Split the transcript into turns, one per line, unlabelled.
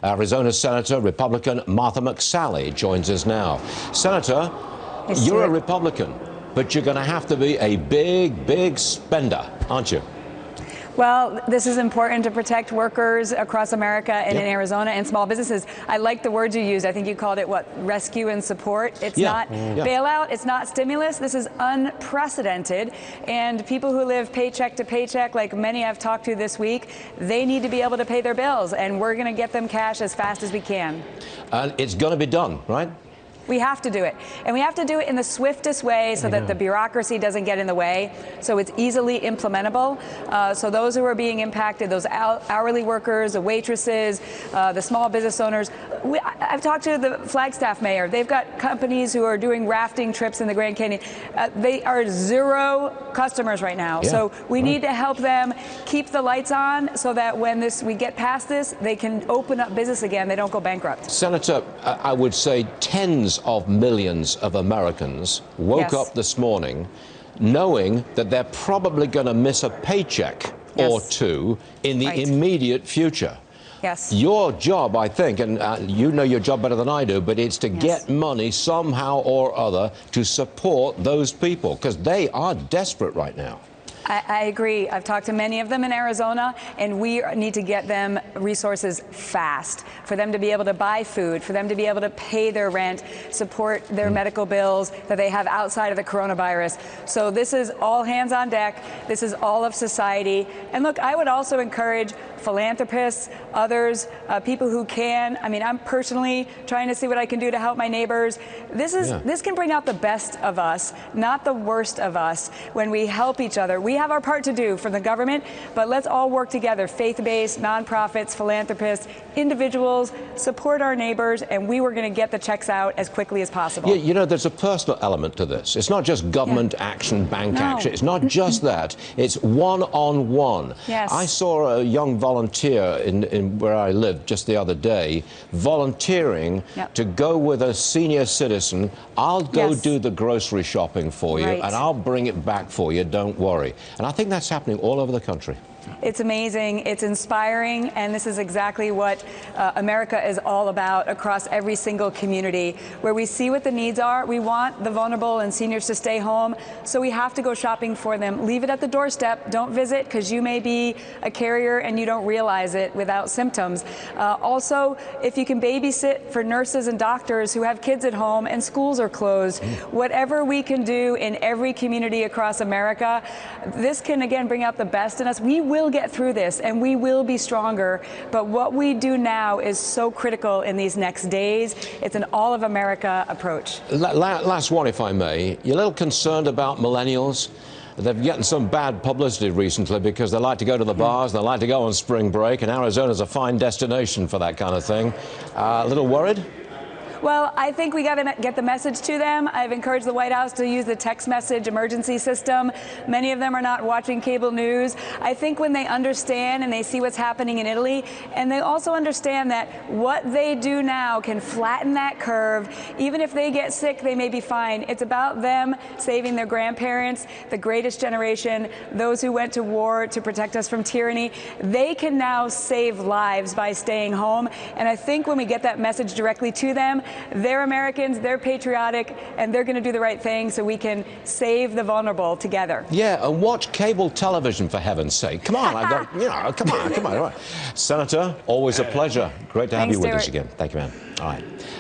Arizona Senator, Republican Martha McSally joins us now. Senator, you're a Republican, but you're going to have to be a big spender, aren't you?
Well, this is important to protect workers across America and in Arizona and small businesses. I like the words you used. I think you called it, what, rescue and support. It's not bailout. It's not stimulus. This is unprecedented. And people who live paycheck to paycheck, like many I've talked to this week, they need to be able to pay their bills. And we're going to get them cash as fast as we can.
And it's going to be done, right?
We have to do it. And we have to do it in the swiftest way so that the bureaucracy doesn't get in the way, so it's easily implementable. So those who are being impacted, those hourly workers, the waitresses, the small business owners. I've talked to the Flagstaff mayor. They've got companies who are doing rafting trips in the Grand Canyon. They are zero customers right now. So we need to help them keep the lights on so that when we get past this, they can open up business again. They don't go bankrupt.
Senator, I would say tens of millions of Americans woke up this morning knowing that they're probably going to miss a paycheck or two in the immediate future. Your job, I think, and you know your job better than I do, but it's to get money somehow or other to support those people, because they are desperate right now.
I agree. I've talked to many of them in Arizona, and we need to get them resources fast for them to be able to buy food, for them to be able to pay their rent, support their medical bills that they have outside of the coronavirus. So this is all hands on deck. This is all of society. And look, I would also encourage philanthropists, others, people who can. I mean, I'm personally trying to see what I can do to help my neighbors. This can bring out the best of us, not the worst of us, when we help each other. We have our part to do from the government, but let's all work together, faith-based, nonprofits, philanthropists, individuals, support our neighbors, and we were going to get the checks out as quickly as possible.
Yeah, you know, there's a personal element to this. It's not just government action, bank action. It's not just that. It's one-on-one. I saw a young volunteer in where I live just the other day, volunteering to go with a senior citizen. I'll go do the grocery shopping for you, and I'll bring it back for you, don't worry. And I think that's happening all over the country.
It's amazing, it's inspiring, and this is exactly what America is all about across every single community, where we see what the needs are. We want the vulnerable and seniors to stay home, so we have to go shopping for them. Leave it at the doorstep. Don't visit, because you may be a carrier and you don't realize it without symptoms. Also, if you can babysit for nurses and doctors who have kids at home and schools are closed, whatever we can do in every community across America, this can again bring out the best in us. We will get through this and we will be stronger, but what we do now is so critical in these next days. It's an all of America approach.
Last one, if I may. You're a little concerned about millennials? They've gotten some bad publicity recently because they like to go to the bars, they like to go on spring break, and Arizona's a fine destination for that kind of thing. A little worried?
Well, I think we got to get the message to them. I've encouraged the White House to use the text message emergency system. Many of them are not watching cable news. I think when they understand and they see what's happening in Italy, and they also understand that what they do now can flatten that curve. Even if they get sick, they may be fine. It's about them saving their grandparents, the greatest generation, those who went to war to protect us from tyranny. They can now save lives by staying home. And I think when we get that message directly to them, they're Americans, they're patriotic, and they're going to do the right thing so we can save the vulnerable together.
Yeah, and watch cable television, for heaven's sake. Come on, come on. All right. Senator, always a pleasure. Great to have you with us again. Thank you, man. All right.